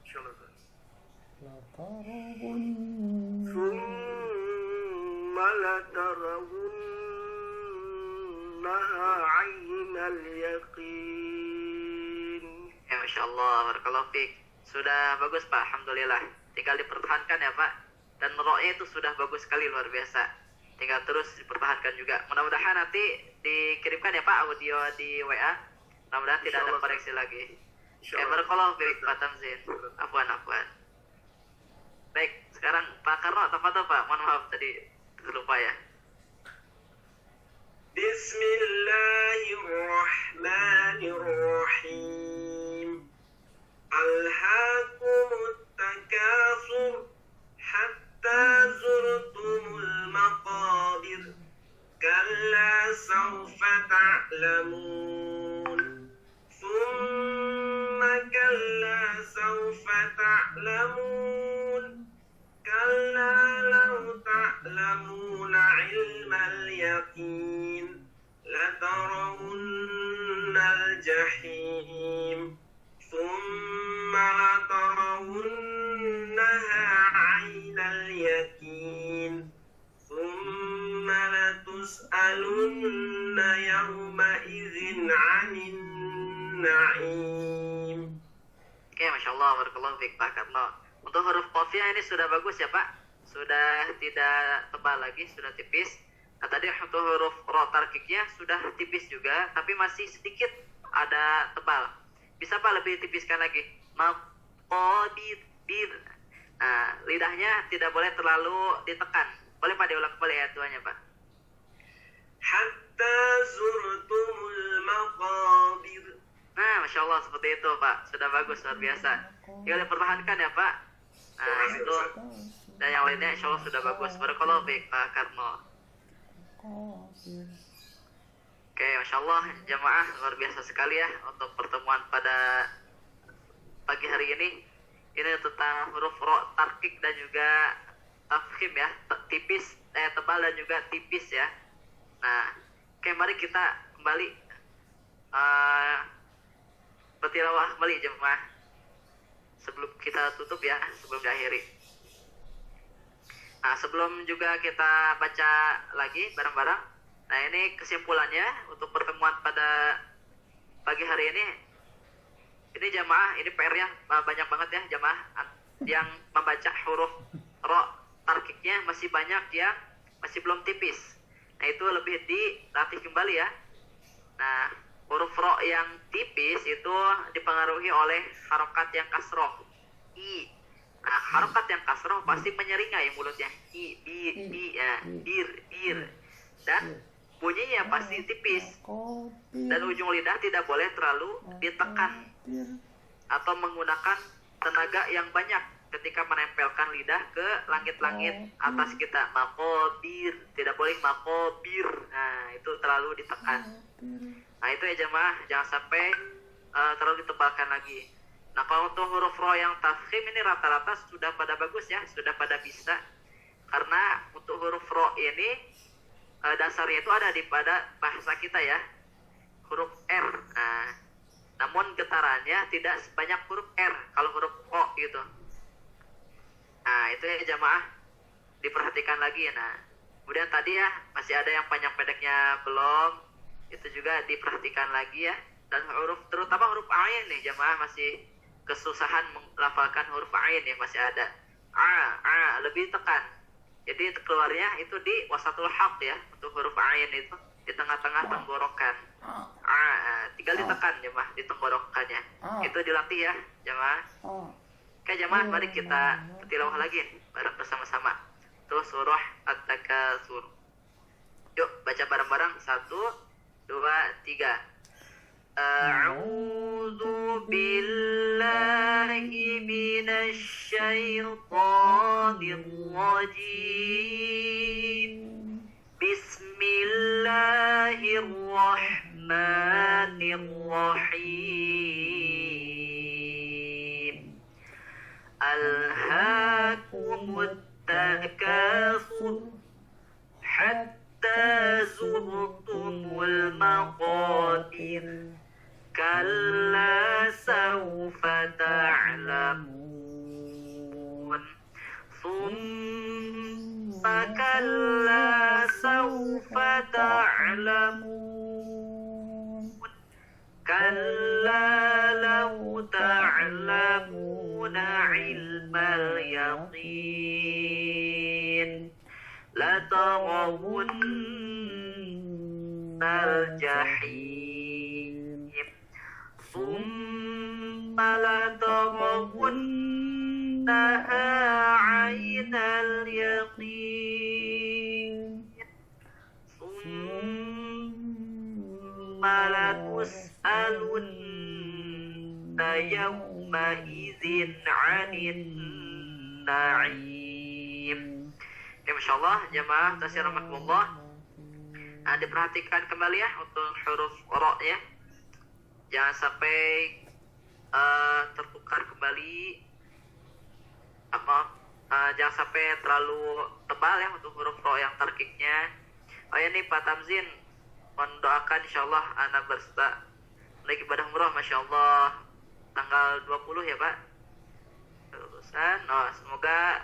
Insyaallah. Latarawun. ثم لترونها عين اليقين. Ya, Masya Allah, barakallahu fiik. Sudah bagus Pak, Alhamdulillah. Tinggal dipertahankan ya Pak. Dan ro-nya itu sudah bagus sekali, luar biasa. Tinggal terus dipertahankan juga. Mudah-mudahan nanti dikirimkan ya Pak audio di WA. Mudah-mudahan tidak ada koreksi lagi. Ya, barakallahu fiik Pak Tamzin. Afwan. Baik, sekarang Pak Karno, tafadhol Pak. Mohon maaf tadi terlupa ya. Bismillahirrahmanirrahim. Alhaakumut takasur hatta zurtumul maqabir. Kalla sawfa ta'lamun. Thumma kalla sawfa ta'lamun. Kalla law ta'lamuna ilmal yaqin. Latarawunnal jahim. ثم لترونها عين اليقين ثم لتسألن يومئذ عن النعيم. Oke, Masya Allah, barakallahu fiik Pak Karno. Untuk huruf qafnya ini sudah bagus ya Pak. Sudah tidak tebal lagi, sudah tipis. Nah, tadi untuk huruf ro tarkiknya sudah tipis juga, tapi masih sedikit ada tebal. Bisa Pak lebih tipiskan lagi. Maqabir. Nah, lidahnya tidak boleh terlalu ditekan. Boleh Pak diulang kembali ayat 2-nya Pak. Hatta zurtumul maqabir. Nah, Masya Allah seperti itu Pak. Sudah bagus, luar biasa. Tinggal dipertahankan ya Pak. Nah, itu. Dan yang lainnya insya Allah sudah bagus. Barakallahu fiik Pak Karno. Oke, Masya Allah, jamaah luar biasa sekali ya untuk pertemuan pada pagi hari ini. Ini tentang huruf ro tarkik dan juga tafkhim ya, tipis, tebal dan juga tipis ya. Nah, oke, mari kita kembali bertilawah kembali jemaah. sebelum kita tutup ya, sebelum diakhiri. Nah, sebelum juga kita baca lagi bareng-bareng. Nah, ini kesimpulannya untuk pertemuan pada pagi hari ini. Ini jamaah, ini PR-nya banyak banget ya jamaah yang membaca huruf ro tarkiknya masih banyak yang masih belum tipis. Nah, itu lebih dilatih kembali ya. Nah, huruf ro yang tipis itu dipengaruhi oleh harokat yang kasroh. I. Nah, harokat yang kasroh pasti menyeringai mulutnya. I, ya, bir. Dan bunyinya pasti tipis. Dan ujung lidah tidak boleh terlalu ditekan atau menggunakan tenaga yang banyak ketika menempelkan lidah ke langit-langit atas kita. Makobir, tidak boleh makobir. Nah, itu terlalu ditekan. Nah, itu ya jemaah, jangan sampai terlalu ditebalkan lagi. Nah, kalau untuk huruf ro yang tafkhim ini rata-rata sudah pada bagus ya, sudah pada bisa. Karena untuk huruf ro ini dasarnya itu ada di pada bahasa kita ya, huruf R. Nah, namun getarannya tidak sebanyak huruf R kalau huruf O gitu. Nah, itu ya jamaah, diperhatikan lagi. Nah, kemudian tadi ya masih ada yang panjang pendeknya belum, itu juga diperhatikan lagi ya. Dan huruf, terutama huruf ain nih jamaah, masih kesusahan melafalkan huruf ain ya, masih ada. A lebih tekan. Jadi keluarnya itu di wasatul haq ya, untuk huruf ain itu di tengah-tengah tenggorokan. Tinggal ditekan jemaah di tenggorokannya. Itu dilatih ya jemaah. Oke jemaah, mari kita tilawah lagi bareng bersama-sama. Tuh surah At-Takatsur. Yuk baca bareng-bareng, 1, 2, 3. A'udzu billahi minasy syaithanir rajim. Bismillahirrahmanirrahim. Alhaakumut takatsur hatta zurtumul maqabir. Kalla sawfa ta'lamun. Thumma kalla sawfa ta'lamun. Kalla law ta'lamuna ilmal yaqin latarawunnal jahim. ثم لترونها عين اليقين ثم لتسألن يومئذ عن النعيم. Ya, Masya Allah, jamaah tasir rahmatullah. Nah, diperhatikan kembali ya untuk huruf ro ya. Jangan sampai tertukar kembali, jangan sampai terlalu tebal ya untuk huruf ro yang tarkiknya. Oh ya nih Pak Tamzin, mohon doakan insyaallah anak berserta naik ibadah umroh, Masya Allah, tanggal 20 ya Pak, urusan. Semoga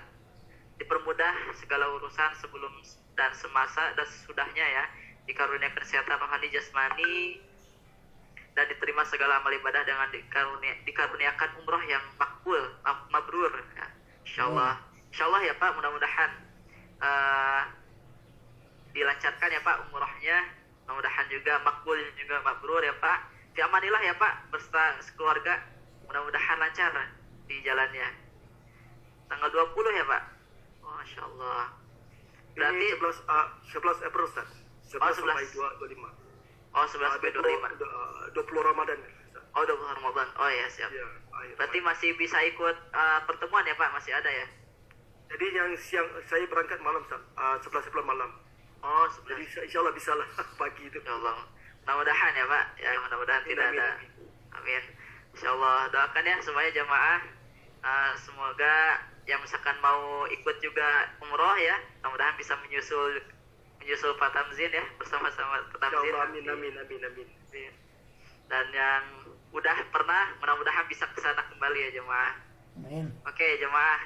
dipermudah segala urusan sebelum dan semasa dan sesudahnya ya, dikaruniakan kesehatan rohani jasmani, dan diterima segala amal ibadah dengan dikaruniakan umroh yang makbul, mabrur ya. Insyaallah ya Pak, mudah-mudahan dilancarkan ya Pak umrohnya, mudah-mudahan juga makbul juga mabrur ya Pak. Diamanilah ya Pak beserta sekeluarga, mudah-mudahan lancar di jalannya. Tanggal 20 ya Pak. Oh, insyaallah. Berarti 11 April Ustaz. 11 sampai 25. Oh, 11 sampai 25. 20 Ramadan. Oh, 20 Ramadan. Oh ya, siap. Ya, berarti masih bisa ikut pertemuan ya Pak? Masih ada ya? Jadi yang siang saya berangkat malam, 11 April malam. Oh, jadi insyaallah bisa lah pagi itu. Insyaallah. Mudah-mudahan ya Pak. Ya, mudah-mudahan tidak ada. Amin. Insyaallah, doakan ya semuanya jamaah. Semoga yang misalkan mau ikut juga umroh ya, mudah-mudahan bisa menyusul Pak Tamzin ya, bersama-sama Pak Tamzin. Amin. Dan yang udah pernah, mudah-mudahan bisa kesana kembali ya jemaah. Amin. Oke jemaah,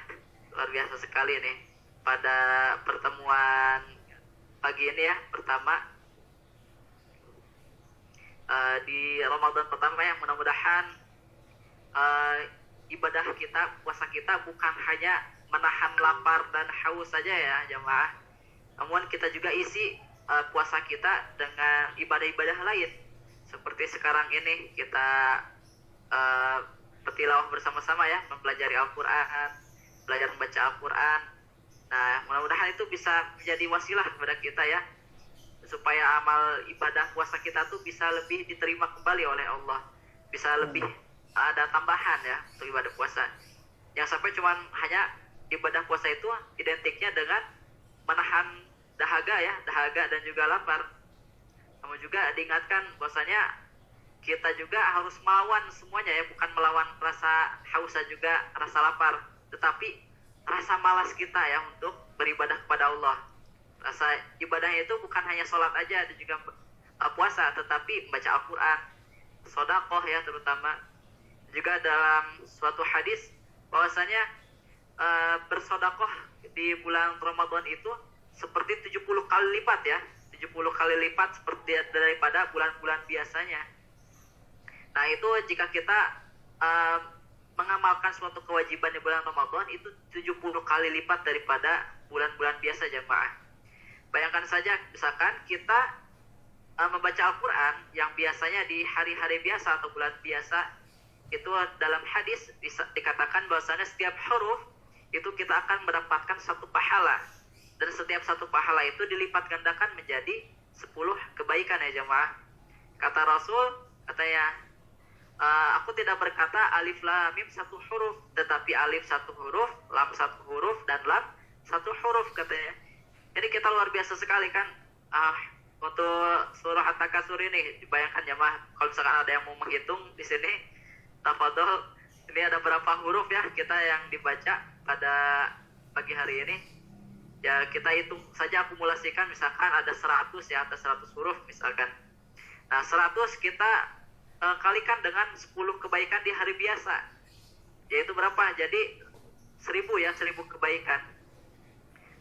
luar biasa sekali nih pada pertemuan pagi ini ya, pertama di Ramadan pertama yang mudah-mudahan ibadah kita, puasa kita bukan hanya menahan lapar dan haus saja ya jemaah, namun kita juga isi puasa kita dengan ibadah-ibadah lain. Seperti sekarang ini kita bertilawah bersama-sama ya, mempelajari Al-Quran, belajar membaca Al-Quran. Nah, mudah-mudahan itu bisa menjadi wasilah kepada kita ya, supaya amal ibadah puasa kita tuh bisa lebih diterima kembali oleh Allah, bisa lebih ada tambahan ya untuk ibadah puasa. Yang sampai cuman hanya ibadah puasa itu identiknya dengan menahan dahaga dan juga lapar. Namun juga diingatkan bahwasanya kita juga harus melawan semuanya ya, bukan melawan rasa haus dan juga rasa lapar, tetapi rasa malas kita ya untuk beribadah kepada Allah. Rasa ibadahnya itu bukan hanya sholat aja dan juga puasa, tetapi membaca Al-Quran, sodakoh ya terutama. Juga dalam suatu hadis bahwasanya bersodakoh di bulan Ramadan itu seperti 70 kali lipat ya, 70 kali lipat seperti daripada bulan-bulan biasanya. Nah itu jika kita mengamalkan suatu kewajiban di bulan Ramadan itu 70 kali lipat daripada bulan-bulan biasa jemaah. Bayangkan saja misalkan kita membaca Al-Quran yang biasanya di hari-hari biasa atau bulan biasa, itu dalam hadis dikatakan bahwasanya setiap huruf itu kita akan mendapatkan satu pahala, dan setiap satu pahala itu dilipat gandakan menjadi 10 kebaikan ya jemaah. Kata Rasul, katanya, aku tidak berkata alif lam mim satu huruf, tetapi alif satu huruf, lam satu huruf, dan lam satu huruf katanya. Jadi kita luar biasa sekali kan untuk surah At-Takasur ini. Bayangkan jemaah, kalau misalkan ada yang mau menghitung di sini, tafadhol, ini ada berapa huruf ya kita yang dibaca pada pagi hari ini. Ya kita hitung saja, akumulasikan, misalkan ada 100 ya, ada 100 huruf misalkan. Nah 100 kita kalikan dengan 10 kebaikan di hari biasa, yaitu berapa? Jadi 1000 ya, 1000 kebaikan.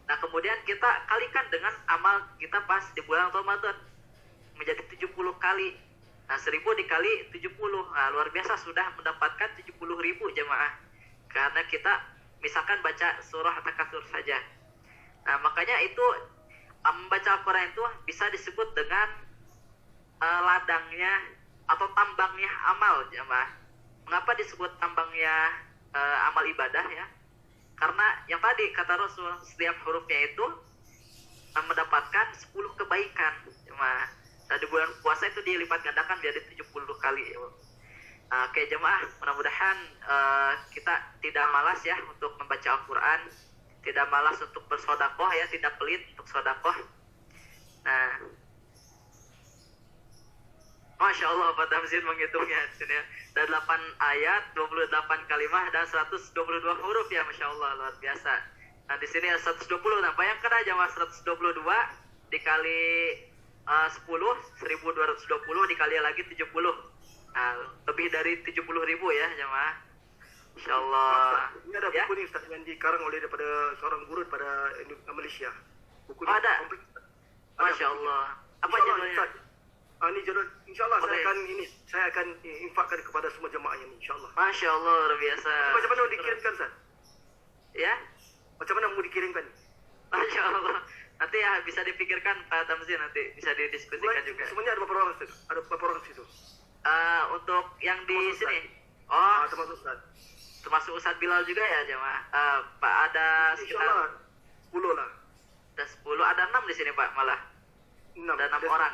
Nah kemudian kita kalikan dengan amal kita pas di bulan Ramadan menjadi 70 kali. Nah 1000 dikali 70, nah luar biasa, sudah mendapatkan 70.000 jemaah, karena kita misalkan baca surah At-Takasur saja. Nah makanya itu membaca Al-Quran itu bisa disebut dengan ladangnya atau tambangnya amal jemaah. Mengapa disebut tambangnya amal ibadah ya? Karena yang tadi kata Rasul, setiap hurufnya itu mendapatkan 10 kebaikan jemaah. Nah di bulan puasa itu dilipat gandakan menjadi 70 kali. Oke jemaah, mudah-mudahan kita tidak malas ya untuk membaca Al-Quran, tidak malas untuk bersodakoh ya, tidak pelit untuk sodakoh. Nah Masya Allah Pak Tamzin menghitungnya ya. Dan 8 ayat, 28 kalimah, dan 122 huruf ya, Masya Allah, luar biasa. Nah di sini 120, nah bayangkan aja mas, 122 dikali 10, 1220 dikali lagi 70. Nah, lebih dari 70.000 ya jemaah. Masya Allah. Ini ada ya? buku nih Ustaz yang dikarang oleh daripada seorang guru pada Malaysia. Buku Oh, ada? komplit. Masya Allah. Apa InsyaAllah, judulnya? Ustaz. Ini judul, insyaAllah Oke. saya akan infakkan kepada semua jemaah ini, insyaAllah. Masya Allah, luar biasa. Macam mana mau dikirimkan, Ustaz? Ya? Macam mana mau dikirimkan? Masya Allah. Nanti ya bisa dipikirkan Pak Tamzin, nanti bisa didiskusikan juga. Semuanya ada berapa orang, Ustaz? Ada berapa orang situ? Untuk yang di Termasuk sini, Termasuk Ustaz. termasuk Ustadz Bilal juga ya jemaah. Pak ada sekitar InsyaAllah 10 lah. ada 10, ada 6 di sini Pak malah. 6. Ada 6 orang.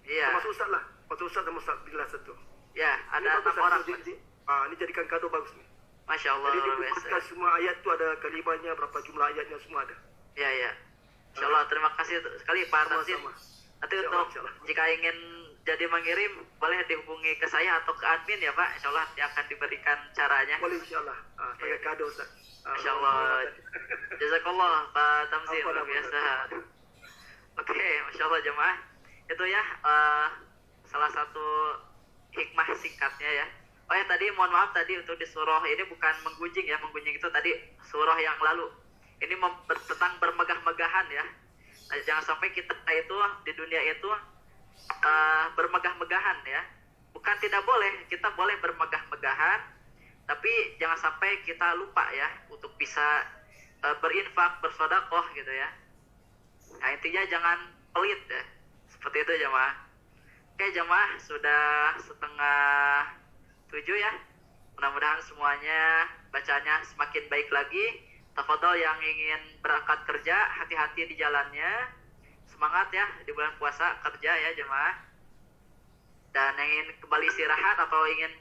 Iya. Termasuk Ustaz lah. Waktu Ustaz sama Ustaz Bilal satu. Ya, Ini ada bagus, 6 orang. Ustaz. Ini jadikan kado bagus nih. Masya Allah, Jadi luar dibuatkan biasa. semua ayat tu ada kalimahnya, berapa jumlah ayatnya semua ada. Ya, ya. Insya Allah, terima kasih sekali Pak Tamzin. Sama-sama. Nanti Insya untuk Allah, insya Allah. jika ingin jadi mengirim, boleh dihubungi ke saya atau ke admin ya Pak. Insya Allah yang akan diberikan caranya. Boleh insyaAllah. Sebagai kado Ustaz. Masya Allah. Jazakallah Pak Tamzin, luar biasa. Oke, Masya Allah jemaah. Itu ya salah satu hikmah singkatnya ya. Oh ya tadi mohon maaf tadi untuk di surah ini bukan menggunjing ya, menggunjing itu tadi surah yang lalu. Ini tentang bermegah-megahan ya. Nah, jangan sampai kita itu di dunia itu bermegah-megahan ya. Bukan tidak boleh, kita boleh bermegah-megahan, tapi jangan sampai kita lupa ya untuk bisa berinfak, bersedekah gitu ya. Nah intinya jangan pelit ya. Seperti itu jamaah. Oke jamaah, sudah 6:30 ya. Mudah-mudahan semuanya bacanya semakin baik lagi. Tafadhol yang ingin berangkat kerja, hati-hati di jalannya. Semangat ya di bulan puasa kerja ya jemaah. Dan yang ingin kembali istirahat atau ingin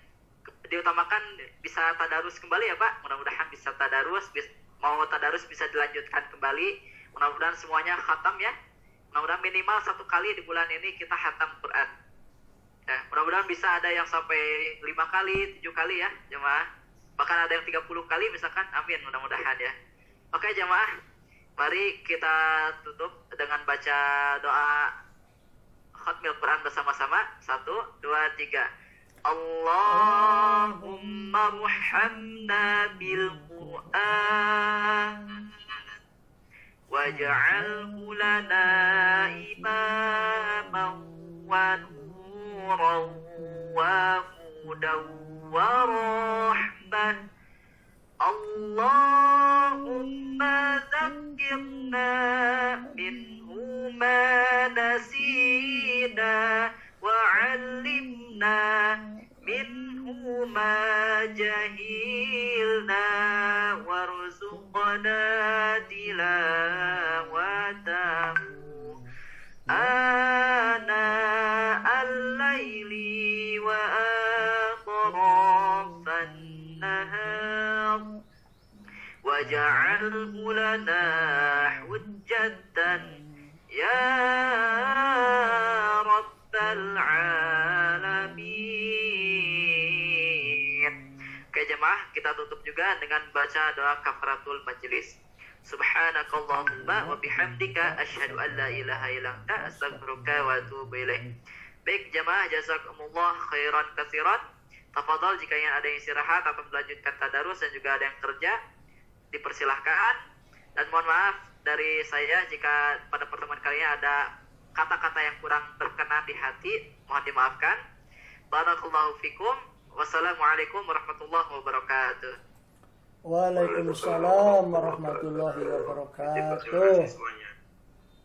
diutamakan bisa tadarus kembali ya Pak. Mudah-mudahan bisa tadarus, mau tadarus bisa dilanjutkan kembali. Mudah-mudahan semuanya khatam ya. Mudah-mudahan minimal 1 kali di bulan ini kita khatam Quran. Ya, mudah-mudahan bisa ada yang sampai 5 kali, 7 kali ya jemaah. Bahkan ada yang 30 kali misalkan, amin mudah-mudahan ya. Oke jemaah, mari kita tutup dengan baca doa khatmil Quran bersama-sama. 1, 2, 3. Allahumma muhamna bil Quran waj'alhu lana imaman wa nuran wa hudan wa rahmah. Allahumma zakkirna minhu ma nasina wa 'allimna minhu ma jahilna warzuqna tilawatahu ana al-laili wa atrafan nahar waj'alhu lana hujjatan ya rabbal alamin. Oke jemaah, kita tutup juga dengan baca doa kafaratul majelis. Subhanakallahumma wa bihamdika asyhadu an la ilaha illa anta astaghfiruka wa atubu ilaik. Baik jemaah, jazakumullah khairan katsiran. Tafadhol jika ingin ada yang istirahat atau melanjutkan tadarus dan juga ada yang kerja, dipersilahkan. Dan mohon maaf dari saya jika pada pertemuan kali ini ada kata-kata yang kurang berkenan di hati, mohon dimaafkan. Barakallahu fikum. Wassalamualaikum warahmatullahi wabarakatuh. Waalaikumsalam warahmatullahi Terima wabarakatuh. kasih semuanya.